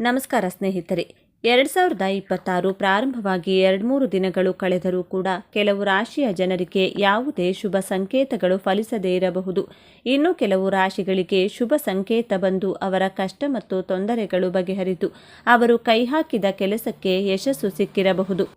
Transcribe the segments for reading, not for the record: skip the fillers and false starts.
ನಮಸ್ಕಾರ ಸ್ನೇಹಿತರೆ. 2026 ಪ್ರಾರಂಭವಾಗಿ 2-3 ದಿನಗಳು ಕಳೆದರೂ ಕೂಡ ಕೆಲವು ರಾಶಿಯ ಜನರಿಗೆ ಯಾವುದೇ ಶುಭ ಸಂಕೇತಗಳು ಫಲಿಸದೇ ಇರಬಹುದು. ಇನ್ನು ಕೆಲವು ರಾಶಿಗಳಿಗೆ ಶುಭ ಸಂಕೇತ ಬಂದು ಅವರ ಕಷ್ಟ ಮತ್ತು ತೊಂದರೆಗಳು ಬಗೆಹರಿದು ಅವರು ಕೈಹಾಕಿದ ಕೆಲಸಕ್ಕೆ ಯಶಸ್ಸು ಸಿಕ್ಕಿರಬಹುದು.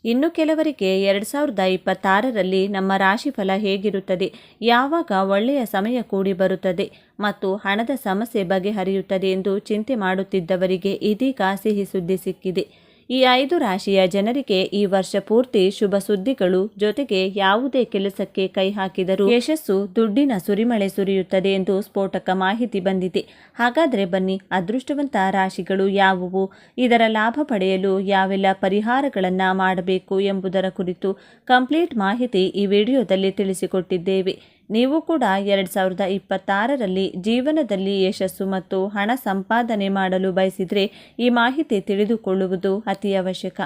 ಇನ್ನು ಕೆಲವರಿಗೆ 2026ರಲ್ಲಿ ನಮ್ಮ ರಾಶಿಫಲ ಹೇಗಿರುತ್ತದೆ, ಯಾವಾಗ ಒಳ್ಳೆಯ ಸಮಯ ಕೂಡಿ ಬರುತ್ತದೆ ಮತ್ತು ಹಣದ ಸಮಸ್ಯೆ ಬಗೆಹರಿಯುತ್ತದೆ ಎಂದು ಚಿಂತೆ ಮಾಡುತ್ತಿದ್ದವರಿಗೆ ಇದೀಗ ಸಿಹಿ ಸುದ್ದಿ ಸಿಕ್ಕಿದೆ. ಈ 5 ರಾಶಿಯ ಜನರಿಗೆ ಈ ವರ್ಷ ಪೂರ್ತಿ ಶುಭ ಸುದ್ದಿಗಳು, ಜೊತೆಗೆ ಯಾವುದೇ ಕೆಲಸಕ್ಕೆ ಕೈ ಹಾಕಿದರೂ ಯಶಸ್ಸು, ದುಡ್ಡಿನ ಸುರಿಮಳೆ ಸುರಿಯುತ್ತದೆ ಎಂದು ಸ್ಫೋಟಕ ಮಾಹಿತಿ ಬಂದಿದೆ. ಹಾಗಾದರೆ ಬನ್ನಿ, ಅದೃಷ್ಟವಂತ ರಾಶಿಗಳು ಯಾವುವು, ಇದರ ಲಾಭ ಪಡೆಯಲು ಯಾವೆಲ್ಲ ಪರಿಹಾರಗಳನ್ನು ಮಾಡಬೇಕು ಎಂಬುದರ ಕುರಿತು ಕಂಪ್ಲೀಟ್ ಮಾಹಿತಿ ಈ ವಿಡಿಯೋದಲ್ಲಿ ತಿಳಿಸಿಕೊಟ್ಟಿದ್ದೇವೆ. ನೀವು ಕೂಡ 2026ರಲ್ಲಿ ಜೀವನದಲ್ಲಿ ಯಶಸ್ಸು ಮತ್ತು ಹಣ ಸಂಪಾದನೆ ಮಾಡಲು ಬಯಸಿದರೆ ಈ ಮಾಹಿತಿ ತಿಳಿದುಕೊಳ್ಳುವುದು ಅತಿ ಅವಶ್ಯಕ.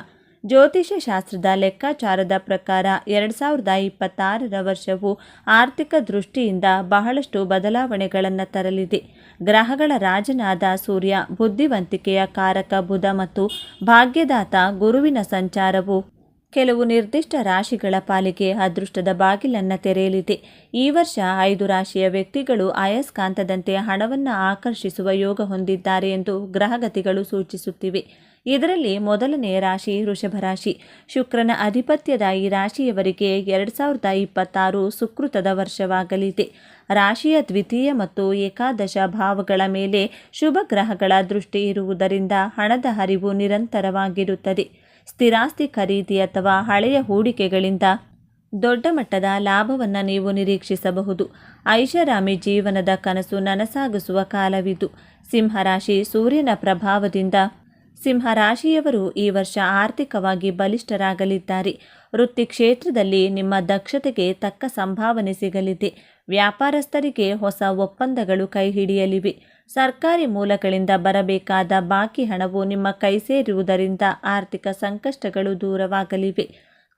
ಜ್ಯೋತಿಷ್ಯ ಶಾಸ್ತ್ರದ ಲೆಕ್ಕಾಚಾರದ ಪ್ರಕಾರ 2026ರ ವರ್ಷವು ಆರ್ಥಿಕ ದೃಷ್ಟಿಯಿಂದ ಬಹಳಷ್ಟು ಬದಲಾವಣೆಗಳನ್ನು ತರಲಿದೆ. ಗ್ರಹಗಳ ರಾಜನಾದ ಸೂರ್ಯ, ಬುದ್ಧಿವಂತಿಕೆಯ ಕಾರಕ ಬುಧ ಮತ್ತು ಭಾಗ್ಯದಾತ ಗುರುವಿನ ಸಂಚಾರವು ಕೆಲವು ನಿರ್ದಿಷ್ಟ ರಾಶಿಗಳ ಪಾಲಿಗೆ ಅದೃಷ್ಟದ ಬಾಗಿಲನ್ನು ತೆರೆಯಲಿದೆ. ಈ ವರ್ಷ 5 ರಾಶಿಯ ವ್ಯಕ್ತಿಗಳು ಅಯಸ್ಕಾಂತದಂತೆ ಹಣವನ್ನು ಆಕರ್ಷಿಸುವ ಯೋಗ ಹೊಂದಿದ್ದಾರೆ ಎಂದು ಗ್ರಹಗತಿಗಳು ಸೂಚಿಸುತ್ತಿವೆ. ಇದರಲ್ಲಿ ಮೊದಲನೆಯ ರಾಶಿ ವೃಷಭ ರಾಶಿ. ಶುಕ್ರನ ಅಧಿಪತ್ಯದ ಈ ರಾಶಿಯವರಿಗೆ 2026 ಸುಕೃತದ ವರ್ಷವಾಗಲಿದೆ. ರಾಶಿಯ ದ್ವಿತೀಯ ಮತ್ತು ಏಕಾದಶ ಭಾವಗಳ ಮೇಲೆ ಶುಭ ಗ್ರಹಗಳ ದೃಷ್ಟಿ ಇರುವುದರಿಂದ ಹಣದ ಹರಿವು ನಿರಂತರವಾಗಿರುತ್ತದೆ. ಸ್ಥಿರಾಸ್ತಿ ಖರೀದಿ ಅಥವಾ ಹಳೆಯ ಹೂಡಿಕೆಗಳಿಂದ ದೊಡ್ಡ ಮಟ್ಟದ ಲಾಭವನ್ನು ನೀವು ನಿರೀಕ್ಷಿಸಬಹುದು. ಐಷಾರಾಮಿ ಜೀವನದ ಕನಸು ನನಸಾಗಿಸುವ ಕಾಲವಿದು. ಸಿಂಹರಾಶಿ. ಸೂರ್ಯನ ಪ್ರಭಾವದಿಂದ ಸಿಂಹರಾಶಿಯವರು ಈ ವರ್ಷ ಆರ್ಥಿಕವಾಗಿ ಬಲಿಷ್ಠರಾಗಲಿದ್ದಾರೆ. ವೃತ್ತಿ ಕ್ಷೇತ್ರದಲ್ಲಿ ನಿಮ್ಮ ದಕ್ಷತೆಗೆ ತಕ್ಕ ಸಂಭಾವನೆ ಸಿಗಲಿದೆ. ವ್ಯಾಪಾರಸ್ಥರಿಗೆ ಹೊಸ ಒಪ್ಪಂದಗಳು ಕೈ ಹಿಡಿಯಲಿವೆ. ಸರ್ಕಾರಿ ಮೂಲಗಳಿಂದ ಬರಬೇಕಾದ ಬಾಕಿ ಹಣವು ನಿಮ್ಮ ಕೈ ಸೇರುವುದರಿಂದ ಆರ್ಥಿಕ ಸಂಕಷ್ಟಗಳು ದೂರವಾಗಲಿವೆ.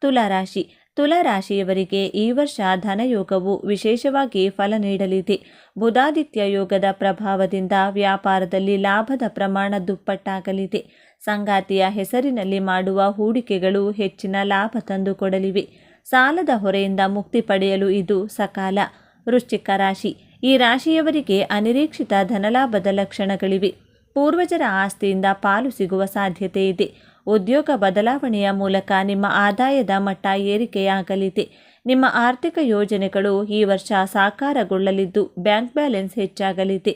ತುಲಾರಾಶಿ. ತುಲಾರಾಶಿಯವರಿಗೆ ಈ ವರ್ಷ ಧನಯೋಗವು ವಿಶೇಷವಾಗಿ ಫಲ ನೀಡಲಿದೆ. ಬುಧಾದಿತ್ಯ ಯೋಗದ ಪ್ರಭಾವದಿಂದ ವ್ಯಾಪಾರದಲ್ಲಿ ಲಾಭದ ಪ್ರಮಾಣ ದುಪ್ಪಟ್ಟಾಗಲಿದೆ. ಸಂಗಾತಿಯ ಹೆಸರಿನಲ್ಲಿ ಮಾಡುವ ಹೂಡಿಕೆಗಳು ಹೆಚ್ಚಿನ ಲಾಭ ತಂದುಕೊಡಲಿವೆ. ಸಾಲದ ಹೊರೆಯಿಂದ ಮುಕ್ತಿ ಪಡೆಯಲು ಇದು ಸಕಾಲ. ವೃಶ್ಚಿಕ ರಾಶಿ. ಈ ರಾಶಿಯವರಿಗೆ ಅನಿರೀಕ್ಷಿತ ಧನಲಾಭದ ಲಕ್ಷಣಗಳಿವೆ. ಪೂರ್ವಜರ ಆಸ್ತಿಯಿಂದ ಪಾಲು ಸಿಗುವ ಸಾಧ್ಯತೆ ಇದೆ. ಉದ್ಯೋಗ ಬದಲಾವಣೆಯ ಮೂಲಕ ನಿಮ್ಮ ಆದಾಯದ ಮಟ್ಟ ಏರಿಕೆಯಾಗಲಿದೆ. ನಿಮ್ಮ ಆರ್ಥಿಕ ಯೋಜನೆಗಳು ಈ ವರ್ಷ ಸಾಕಾರಗೊಳ್ಳಲಿದ್ದು ಬ್ಯಾಂಕ್ ಬ್ಯಾಲೆನ್ಸ್ ಹೆಚ್ಚಾಗಲಿದೆ.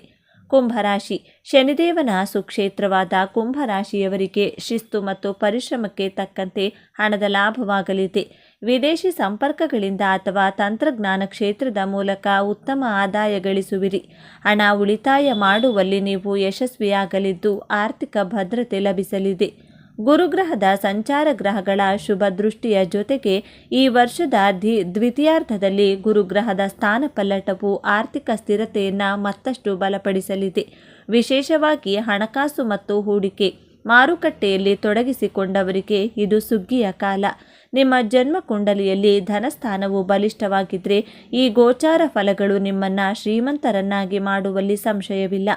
ಕುಂಭರಾಶಿ. ಶನಿದೇವನ ಸುಕ್ಷೇತ್ರವಾದ ಕುಂಭರಾಶಿಯವರಿಗೆ ಶಿಸ್ತು ಮತ್ತು ಪರಿಶ್ರಮಕ್ಕೆ ತಕ್ಕಂತೆ ಹಣದ ಲಾಭವಾಗಲಿದೆ. ವಿದೇಶಿ ಸಂಪರ್ಕಗಳಿಂದ ಅಥವಾ ತಂತ್ರಜ್ಞಾನ ಕ್ಷೇತ್ರದ ಮೂಲಕ ಉತ್ತಮ ಆದಾಯ ಗಳಿಸುವಿರಿ. ಹಣ ಉಳಿತಾಯ ಮಾಡುವಲ್ಲಿ ನೀವು ಯಶಸ್ವಿಯಾಗಲಿದ್ದು ಆರ್ಥಿಕ ಭದ್ರತೆ ಲಭಿಸಲಿದೆ. ಗುರುಗ್ರಹದ ಸಂಚಾರ ಗ್ರಹಗಳ ಶುಭ ದೃಷ್ಟಿಯ ಜೊತೆಗೆ ಈ ವರ್ಷದ ದ್ವಿತೀಯಾರ್ಧದಲ್ಲಿ ಗುರುಗ್ರಹದ ಸ್ಥಾನಪಲ್ಲಟವು ಆರ್ಥಿಕ ಸ್ಥಿರತೆಯನ್ನು ಮತ್ತಷ್ಟು ಬಲಪಡಿಸಲಿದೆ. ವಿಶೇಷವಾಗಿ ಹಣಕಾಸು ಮತ್ತು ಹೂಡಿಕೆ ಮಾರುಕಟ್ಟೆಯಲ್ಲಿ ತೊಡಗಿಸಿಕೊಂಡವರಿಗೆ ಇದು ಸುಗ್ಗಿಯ ಕಾಲ. ನಿಮ್ಮ ಜನ್ಮ ಕುಂಡಲಿಯಲ್ಲಿ ಧನಸ್ಥಾನವು ಬಲಿಷ್ಠವಾಗಿದ್ದರೆ ಈ ಗೋಚಾರ ಫಲಗಳು ನಿಮ್ಮನ್ನು ಶ್ರೀಮಂತರನ್ನಾಗಿ ಮಾಡುವಲ್ಲಿ ಸಂಶಯವಿಲ್ಲ.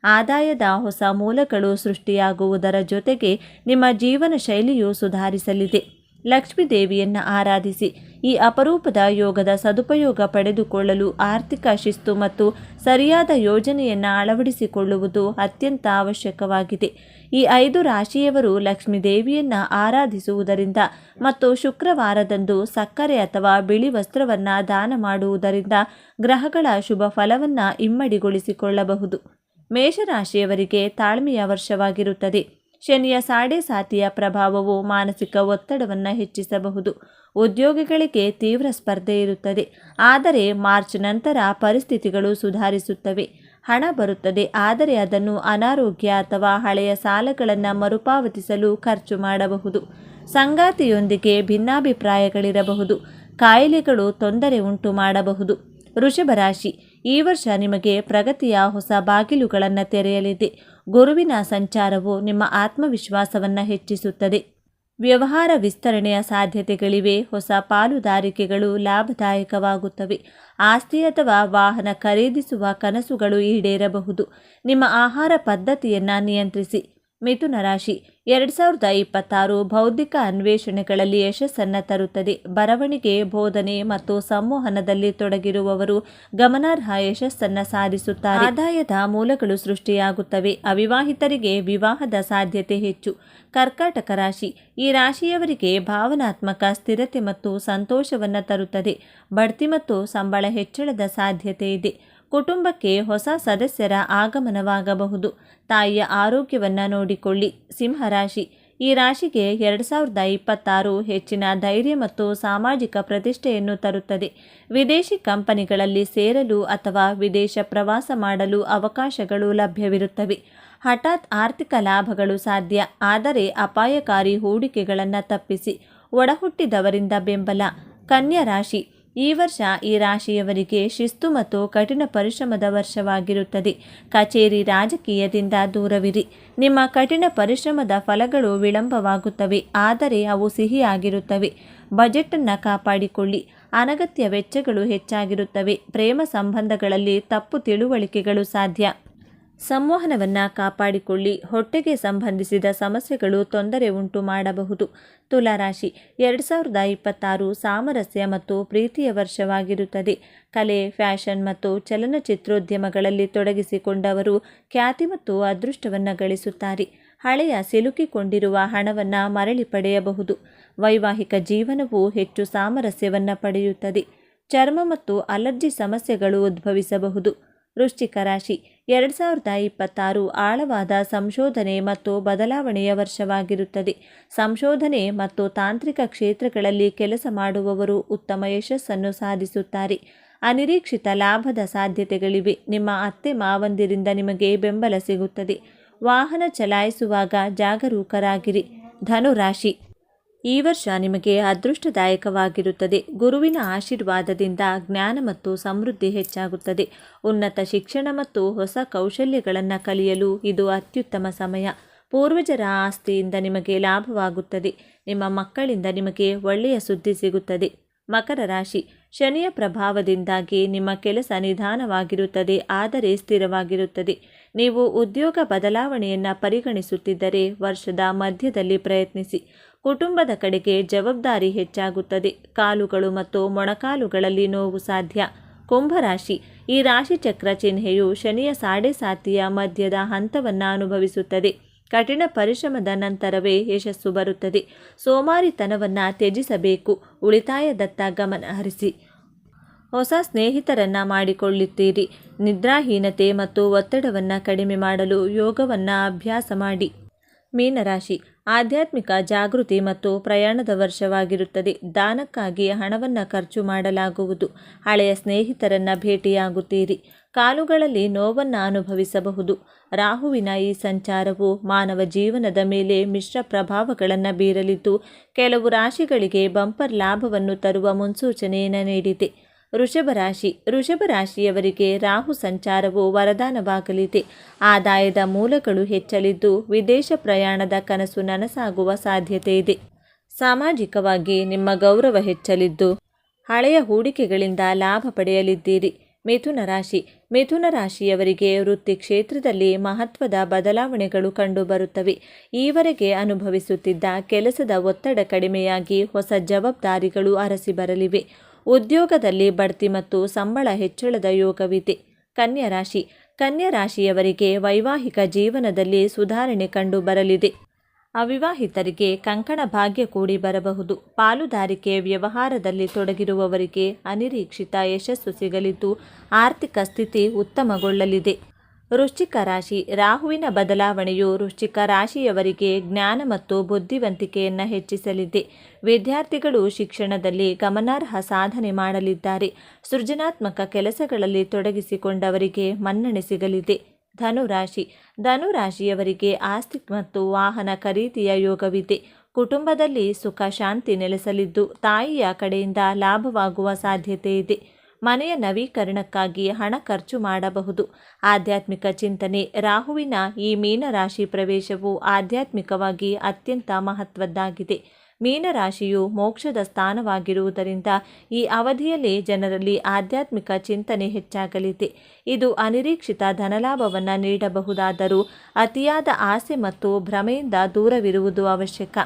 ಆದಾಯದ ಹೊಸ ಮೂಲಗಳು ಸೃಷ್ಟಿಯಾಗುವುದರ ಜೊತೆಗೆ ನಿಮ್ಮ ಜೀವನ ಶೈಲಿಯು ಸುಧಾರಿಸಲಿದೆ. ಲಕ್ಷ್ಮೀ ದೇವಿಯನ್ನು ಆರಾಧಿಸಿ. ಈ ಅಪರೂಪದ ಯೋಗದ ಸದುಪಯೋಗ ಪಡೆದುಕೊಳ್ಳಲು ಆರ್ಥಿಕ ಶಿಸ್ತು ಮತ್ತು ಸರಿಯಾದ ಯೋಜನೆಯನ್ನು ಅಳವಡಿಸಿಕೊಳ್ಳುವುದು ಅತ್ಯಂತ ಅವಶ್ಯಕವಾಗಿದೆ. ಈ 5 ರಾಶಿಯವರು ಲಕ್ಷ್ಮೀ ದೇವಿಯನ್ನು ಆರಾಧಿಸುವುದರಿಂದ ಮತ್ತು ಶುಕ್ರವಾರದಂದು ಸಕ್ಕರೆ ಅಥವಾ ಬಿಳಿ ವಸ್ತ್ರವನ್ನು ದಾನ ಮಾಡುವುದರಿಂದ ಗ್ರಹಗಳ ಶುಭ ಫಲವನ್ನು ಇಮ್ಮಡಿಗೊಳಿಸಿಕೊಳ್ಳಬಹುದು. ಮೇಷರಾಶಿಯವರಿಗೆ ತಾಳ್ಮೆಯ ವರ್ಷವಾಗಿರುತ್ತದೆ. ಶನಿಯ ಸಾಡೆಸಾತಿಯ ಪ್ರಭಾವವು ಮಾನಸಿಕ ಒತ್ತಡವನ್ನು ಹೆಚ್ಚಿಸಬಹುದು. ಉದ್ಯೋಗಿಗಳಿಗೆ ತೀವ್ರ ಸ್ಪರ್ಧೆ ಇರುತ್ತದೆ. ಆದರೆ ಮಾರ್ಚ್ ನಂತರ ಪರಿಸ್ಥಿತಿಗಳು ಸುಧಾರಿಸುತ್ತವೆ. ಹಣ ಬರುತ್ತದೆ, ಆದರೆ ಅದನ್ನು ಅನಾರೋಗ್ಯ ಅಥವಾ ಹಳೆಯ ಸಾಲಗಳನ್ನು ಮರುಪಾವತಿಸಲು ಖರ್ಚು ಮಾಡಬಹುದು. ಸಂಗಾತಿಯೊಂದಿಗೆ ಭಿನ್ನಾಭಿಪ್ರಾಯಗಳಿರಬಹುದು. ಕಾಯಿಲೆಗಳು ತೊಂದರೆ ಉಂಟು ಮಾಡಬಹುದು. ವೃಷಭ ರಾಶಿ. ಈ ವರ್ಷ ನಿಮಗೆ ಪ್ರಗತಿಯ ಹೊಸ ಬಾಗಿಲುಗಳನ್ನು ತೆರೆಯಲಿದೆ. ಗುರುವಿನ ಸಂಚಾರವು ನಿಮ್ಮ ಆತ್ಮವಿಶ್ವಾಸವನ್ನು ಹೆಚ್ಚಿಸುತ್ತದೆ. ವ್ಯವಹಾರ ವಿಸ್ತರಣೆಯ ಸಾಧ್ಯತೆಗಳಿವೆ. ಹೊಸ ಪಾಲುದಾರಿಕೆಗಳು ಲಾಭದಾಯಕವಾಗುತ್ತವೆ. ಆಸ್ತಿ ಅಥವಾ ವಾಹನ ಖರೀದಿಸುವ ಕನಸುಗಳು ಈಡೇರಬಹುದು. ನಿಮ್ಮ ಆಹಾರ ಪದ್ಧತಿಯನ್ನು ನಿಯಂತ್ರಿಸಿ. ಮಿಥುನ ರಾಶಿ 2026 ಬೌದ್ಧಿಕ ಅನ್ವೇಷಣೆಗಳಲ್ಲಿ ಯಶಸ್ಸನ್ನು ತರುತ್ತದೆ. ಬರವಣಿಗೆ, ಬೋಧನೆ ಮತ್ತು ಸಂವಹನದಲ್ಲಿ ತೊಡಗಿರುವವರು ಗಮನಾರ್ಹ ಯಶಸ್ಸನ್ನು ಸಾಧಿಸುತ್ತಾರೆ. ಆದಾಯದ ಮೂಲಗಳು ಸೃಷ್ಟಿಯಾಗುತ್ತವೆ. ಅವಿವಾಹಿತರಿಗೆ ವಿವಾಹದ ಸಾಧ್ಯತೆ ಹೆಚ್ಚು. ಕರ್ಕಾಟಕ ರಾಶಿ, ಈ ರಾಶಿಯವರಿಗೆ ಭಾವನಾತ್ಮಕ ಸ್ಥಿರತೆ ಮತ್ತು ಸಂತೋಷವನ್ನು ತರುತ್ತದೆ. ಬಡ್ತಿ ಮತ್ತು ಸಂಬಳ ಹೆಚ್ಚಳದ ಸಾಧ್ಯತೆ ಇದೆ. ಕುಟುಂಬಕ್ಕೆ ಹೊಸ ಸದಸ್ಯರ ಆಗಮನವಾಗಬಹುದು. ತಾಯಿಯ ಆರೋಗ್ಯವನ್ನು ನೋಡಿಕೊಳ್ಳಿ. ಸಿಂಹರಾಶಿ, ಈ ರಾಶಿಗೆ 2026 ಹೆಚ್ಚಿನ ಧೈರ್ಯ ಮತ್ತು ಸಾಮಾಜಿಕ ಪ್ರತಿಷ್ಠೆಯನ್ನು ತರುತ್ತದೆ. ವಿದೇಶಿ ಕಂಪನಿಗಳಲ್ಲಿ ಸೇರಲು ಅಥವಾ ವಿದೇಶ ಪ್ರವಾಸ ಮಾಡಲು ಅವಕಾಶಗಳು ಲಭ್ಯವಿರುತ್ತವೆ. ಹಠಾತ್ ಆರ್ಥಿಕ ಲಾಭಗಳು ಸಾಧ್ಯ, ಆದರೆ ಅಪಾಯಕಾರಿ ಹೂಡಿಕೆಗಳನ್ನು ತಪ್ಪಿಸಿ. ಒಡಹುಟ್ಟಿದವರಿಂದ ಬೆಂಬಲ. ಕನ್ಯಾ ರಾಶಿ, ಈ ವರ್ಷ ಈ ರಾಶಿಯವರಿಗೆ ಶಿಸ್ತು ಮತ್ತು ಕಠಿಣ ಪರಿಶ್ರಮದ ವರ್ಷವಾಗಿರುತ್ತದೆ. ಕಚೇರಿ, ರಾಜಕೀಯದಿಂದ ದೂರವಿರಿ. ನಿಮ್ಮ ಕಠಿಣ ಪರಿಶ್ರಮದ ಫಲಗಳು ವಿಳಂಬವಾಗುತ್ತವೆ, ಆದರೆ ಅವು ಸಿಹಿಯಾಗಿರುತ್ತವೆ. ಬಜೆಟನ್ನು ಕಾಪಾಡಿಕೊಳ್ಳಿ. ಅನಗತ್ಯ ವೆಚ್ಚಗಳು ಹೆಚ್ಚಾಗಿರುತ್ತವೆ. ಪ್ರೇಮ ಸಂಬಂಧಗಳಲ್ಲಿ ತಪ್ಪು ತಿಳುವಳಿಕೆಗಳು ಸಾಧ್ಯ. ಸಂವಹನವನ್ನು ಕಾಪಾಡಿಕೊಳ್ಳಿ. ಹೊಟ್ಟೆಗೆ ಸಂಬಂಧಿಸಿದ ಸಮಸ್ಯೆಗಳು ತೊಂದರೆ ಉಂಟು ಮಾಡಬಹುದು. ತುಲಾರಾಶಿ, 2026 ಸಾಮರಸ್ಯ ಮತ್ತು ಪ್ರೀತಿಯ ವರ್ಷವಾಗಿರುತ್ತದೆ. ಕಲೆ, ಫ್ಯಾಷನ್ ಮತ್ತು ಚಲನಚಿತ್ರೋದ್ಯಮಗಳಲ್ಲಿ ತೊಡಗಿಸಿಕೊಂಡವರು ಖ್ಯಾತಿ ಮತ್ತು ಅದೃಷ್ಟವನ್ನು ಗಳಿಸುತ್ತಾರೆ. ಹಳೆಯ ಸಿಲುಕಿಕೊಂಡಿರುವ ಹಣವನ್ನು ಮರಳಿ ಪಡೆಯಬಹುದು. ವೈವಾಹಿಕ ಜೀವನವು ಹೆಚ್ಚು ಸಾಮರಸ್ಯವನ್ನು ಪಡೆಯುತ್ತದೆ. ಚರ್ಮ ಮತ್ತು ಅಲರ್ಜಿ ಸಮಸ್ಯೆಗಳು ಉದ್ಭವಿಸಬಹುದು. ವೃಶ್ಚಿಕ ರಾಶಿ, 2026 ಆಳವಾದ ಸಂಶೋಧನೆ ಮತ್ತು ಬದಲಾವಣೆಯ ವರ್ಷವಾಗಿರುತ್ತದೆ. ಸಂಶೋಧನೆ ಮತ್ತು ತಾಂತ್ರಿಕ ಕ್ಷೇತ್ರಗಳಲ್ಲಿ ಕೆಲಸ ಮಾಡುವವರು ಉತ್ತಮ ಯಶಸ್ಸನ್ನು ಸಾಧಿಸುತ್ತಾರೆ. ಅನಿರೀಕ್ಷಿತ ಲಾಭದ ಸಾಧ್ಯತೆಗಳಿವೆ. ನಿಮ್ಮ ಅತ್ತೆ ಮಾವಂದಿರಿಂದ ನಿಮಗೆ ಬೆಂಬಲ ಸಿಗುತ್ತದೆ. ವಾಹನ ಚಲಾಯಿಸುವಾಗ ಜಾಗರೂಕರಾಗಿರಿ. ಧನುರಾಶಿ, ಈ ವರ್ಷ ನಿಮಗೆ ಅದೃಷ್ಟದಾಯಕವಾಗಿರುತ್ತದೆ. ಗುರುವಿನ ಆಶೀರ್ವಾದದಿಂದ ಜ್ಞಾನ ಮತ್ತು ಸಮೃದ್ಧಿ ಹೆಚ್ಚಾಗುತ್ತದೆ. ಉನ್ನತ ಶಿಕ್ಷಣ ಮತ್ತು ಹೊಸ ಕೌಶಲ್ಯಗಳನ್ನು ಕಲಿಯಲು ಇದು ಅತ್ಯುತ್ತಮ ಸಮಯ. ಪೂರ್ವಜರ ಆಸ್ತಿಯಿಂದ ನಿಮಗೆ ಲಾಭವಾಗುತ್ತದೆ. ನಿಮ್ಮ ಮಕ್ಕಳಿಂದ ನಿಮಗೆ ಒಳ್ಳೆಯ ಸುದ್ದಿ ಸಿಗುತ್ತದೆ. ಮಕರ ರಾಶಿ, ಶನಿಯ ಪ್ರಭಾವದಿಂದಾಗಿ ನಿಮ್ಮ ಕೆಲಸ ನಿಧಾನವಾಗಿರುತ್ತದೆ, ಆದರೆ ಸ್ಥಿರವಾಗಿರುತ್ತದೆ. ನೀವು ಉದ್ಯೋಗ ಬದಲಾವಣೆಯನ್ನು ಪರಿಗಣಿಸುತ್ತಿದ್ದರೆ ವರ್ಷದ ಮಧ್ಯದಲ್ಲಿ ಪ್ರಯತ್ನಿಸಿ. ಕುಟುಂಬದ ಕಡೆಗೆ ಜವಾಬ್ದಾರಿ ಹೆಚ್ಚಾಗುತ್ತದೆ. ಕಾಲುಗಳು ಮತ್ತು ಮೊಣಕಾಲುಗಳಲ್ಲಿ ನೋವು ಸಾಧ್ಯ. ಕುಂಭರಾಶಿ, ಈ ರಾಶಿಚಕ್ರ ಚಿಹ್ನೆಯು ಶನಿಯ ಸಾಡೆಸಾತಿಯ ಮಧ್ಯದ ಹಂತವನ್ನು ಅನುಭವಿಸುತ್ತದೆ. ಕಠಿಣ ಪರಿಶ್ರಮದ ನಂತರವೇ ಯಶಸ್ಸು ಬರುತ್ತದೆ. ಸೋಮಾರಿತನವನ್ನು ತ್ಯಜಿಸಬೇಕು. ಉಳಿತಾಯದತ್ತ ಗಮನ ಹರಿಸಿ. ಹೊಸ ಸ್ನೇಹಿತರನ್ನು ಮಾಡಿಕೊಳ್ಳುತ್ತೀರಿ. ನಿದ್ರಾಹೀನತೆ ಮತ್ತು ಒತ್ತಡವನ್ನು ಕಡಿಮೆ ಮಾಡಲು ಯೋಗವನ್ನು ಅಭ್ಯಾಸ ಮಾಡಿ. ಮೀನರಾಶಿ, ಆಧ್ಯಾತ್ಮಿಕ ಜಾಗೃತಿ ಮತ್ತು ಪ್ರಯಾಣದ ವರ್ಷವಾಗಿರುತ್ತದೆ. ದಾನಕ್ಕಾಗಿ ಹಣವನ್ನು ಖರ್ಚು ಮಾಡಲಾಗುವುದು. ಹಳೆಯ ಸ್ನೇಹಿತರನ್ನು ಭೇಟಿಯಾಗುತ್ತೀರಿ. ಕಾಲುಗಳಲ್ಲಿ ನೋವನ್ನು ಅನುಭವಿಸಬಹುದು. ರಾಹುವಿನ ಈ ಸಂಚಾರವು ಮಾನವ ಜೀವನದ ಮೇಲೆ ಮಿಶ್ರ ಪ್ರಭಾವಗಳನ್ನು ಬೀರಲಿದ್ದು, ಕೆಲವು ರಾಶಿಗಳಿಗೆ ಬಂಪರ್ ಲಾಭವನ್ನು ತರುವ ಮುನ್ಸೂಚನೆಯನ್ನು ನೀಡಿದೆ. ವೃಷಭ ರಾಶಿಯವರಿಗೆ ರಾಹು ಸಂಚಾರವು ವರದಾನವಾಗಲಿದೆ. ಆದಾಯದ ಮೂಲಗಳು ಹೆಚ್ಚಲಿದ್ದು, ವಿದೇಶ ಪ್ರಯಾಣದ ಕನಸು ನನಸಾಗುವ ಸಾಧ್ಯತೆ ಇದೆ. ಸಾಮಾಜಿಕವಾಗಿ ನಿಮ್ಮ ಗೌರವ ಹೆಚ್ಚಲಿದ್ದು, ಹಳೆಯ ಹೂಡಿಕೆಗಳಿಂದ ಲಾಭ ಪಡೆಯಲಿದ್ದೀರಿ. ಮಿಥುನ ರಾಶಿಯವರಿಗೆ ವೃತ್ತಿ ಕ್ಷೇತ್ರದಲ್ಲಿ ಮಹತ್ವದ ಬದಲಾವಣೆಗಳು ಕಂಡುಬರುತ್ತವೆ. ಈವರೆಗೆ ಅನುಭವಿಸುತ್ತಿದ್ದ ಕೆಲಸದ ಒತ್ತಡ ಕಡಿಮೆಯಾಗಿ ಹೊಸ ಜವಾಬ್ದಾರಿಗಳು ಅರಸಿ ಬರಲಿವೆ. ಉದ್ಯೋಗದಲ್ಲಿ ಬಡ್ತಿ ಮತ್ತು ಸಂಬಳ ಹೆಚ್ಚಳದ ಯೋಗವಿದೆ. ಕನ್ಯಾ ರಾಶಿಯವರಿಗೆ ವೈವಾಹಿಕ ಜೀವನದಲ್ಲಿ ಸುಧಾರಣೆ ಕಂಡು ಬರಲಿದೆ. ಅವಿವಾಹಿತರಿಗೆ ಕಂಕಣ ಭಾಗ್ಯ ಕೂಡಿ ಬರಬಹುದು. ಪಾಲುದಾರಿಕೆ ವ್ಯವಹಾರದಲ್ಲಿ ತೊಡಗಿರುವವರಿಗೆ ಅನಿರೀಕ್ಷಿತ ಯಶಸ್ಸು ಸಿಗಲಿದ್ದು, ಆರ್ಥಿಕ ಸ್ಥಿತಿ ಉತ್ತಮಗೊಳ್ಳಲಿದೆ. ವೃಶ್ಚಿಕ ರಾಶಿ, ರಾಹುವಿನ ಬದಲಾವಣೆಯು ವೃಶ್ಚಿಕ ರಾಶಿಯವರಿಗೆ ಜ್ಞಾನ ಮತ್ತು ಬುದ್ಧಿವಂತಿಕೆಯನ್ನು ಹೆಚ್ಚಿಸಲಿದೆ. ವಿದ್ಯಾರ್ಥಿಗಳು ಶಿಕ್ಷಣದಲ್ಲಿ ಗಮನಾರ್ಹ ಸಾಧನೆ ಮಾಡಲಿದ್ದಾರೆ. ಸೃಜನಾತ್ಮಕ ಕೆಲಸಗಳಲ್ಲಿ ತೊಡಗಿಸಿಕೊಂಡವರಿಗೆ ಮನ್ನಣೆ ಸಿಗಲಿದೆ. ಧನುರಾಶಿಯವರಿಗೆ ಆಸ್ತಿ ಮತ್ತು ವಾಹನ ಖರೀದಿಯ ಯೋಗವಿದೆ. ಕುಟುಂಬದಲ್ಲಿ ಸುಖ ಶಾಂತಿ ನೆಲೆಸಲಿದ್ದು, ತಾಯಿಯ ಕಡೆಯಿಂದ ಲಾಭವಾಗುವ ಸಾಧ್ಯತೆ ಇದೆ. ಮನೆಯ ನವೀಕರಣಕ್ಕಾಗಿ ಹಣ ಖರ್ಚು ಮಾಡಬಹುದು. ಆಧ್ಯಾತ್ಮಿಕ ಚಿಂತನೆ. ರಾಹುವಿನ ಈ ಮೀನರಾಶಿ ಪ್ರವೇಶವು ಆಧ್ಯಾತ್ಮಿಕವಾಗಿ ಅತ್ಯಂತ ಮಹತ್ವದ್ದಾಗಿದೆ. ಮೀನರಾಶಿಯು ಮೋಕ್ಷದ ಸ್ಥಾನವಾಗಿರುವುದರಿಂದ ಈ ಅವಧಿಯಲ್ಲಿ ಜನರಲ್ಲಿ ಆಧ್ಯಾತ್ಮಿಕ ಚಿಂತನೆ ಹೆಚ್ಚಾಗಲಿದೆ. ಇದು ಅನಿರೀಕ್ಷಿತ ಧನಲಾಭವನ್ನು ನೀಡಬಹುದಾದರೂ ಅತಿಯಾದ ಆಸೆ ಮತ್ತು ಭ್ರಮೆಯಿಂದ ದೂರವಿರುವುದು ಅವಶ್ಯಕ.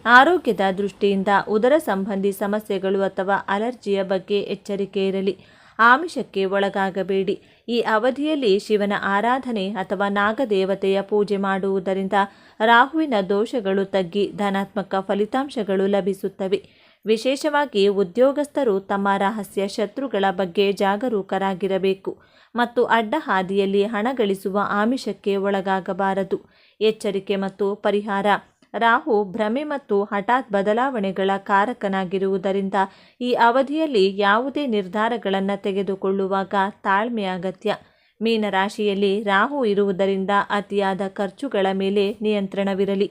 ಆರೋಗ್ಯದ ದೃಷ್ಟಿಯಿಂದ ಉದರ ಸಂಬಂಧಿ ಸಮಸ್ಯೆಗಳು ಅಥವಾ ಅಲರ್ಜಿಯ ಬಗ್ಗೆ ಎಚ್ಚರಿಕೆ ಇರಲಿ. ಆಮಿಷಕ್ಕೆ ಒಳಗಾಗಬೇಡಿ. ಈ ಅವಧಿಯಲ್ಲಿ ಶಿವನ ಆರಾಧನೆ ಅಥವಾ ನಾಗದೇವತೆಯ ಪೂಜೆ ಮಾಡುವುದರಿಂದ ರಾಹುವಿನ ದೋಷಗಳು ತಗ್ಗಿ ಧನಾತ್ಮಕ ಫಲಿತಾಂಶಗಳು ಲಭಿಸುತ್ತವೆ. ವಿಶೇಷವಾಗಿ ಉದ್ಯೋಗಸ್ಥರು ತಮ್ಮ ರಹಸ್ಯ ಶತ್ರುಗಳ ಬಗ್ಗೆ ಜಾಗರೂಕರಾಗಿರಬೇಕು ಮತ್ತು ಅಡ್ಡ ಹಾದಿಯಲ್ಲಿ ಹಣ ಗಳಿಸುವ ಆಮಿಷಕ್ಕೆ ಒಳಗಾಗಬಾರದು. ಎಚ್ಚರಿಕೆ ಮತ್ತು ಪರಿಹಾರ. ರಾಹು ಭ್ರಮೆ ಮತ್ತು ಹಠಾತ್ ಬದಲಾವಣೆಗಳ ಕಾರಕನಾಗಿರುವುದರಿಂದ ಈ ಅವಧಿಯಲ್ಲಿ ಯಾವುದೇ ನಿರ್ಧಾರಗಳನ್ನು ತೆಗೆದುಕೊಳ್ಳುವಾಗ ತಾಳ್ಮೆ ಅಗತ್ಯ. ಮೀನರಾಶಿಯಲ್ಲಿ ರಾಹು ಇರುವುದರಿಂದ ಅತಿಯಾದ ಖರ್ಚುಗಳ ಮೇಲೆ ನಿಯಂತ್ರಣವಿರಲಿ.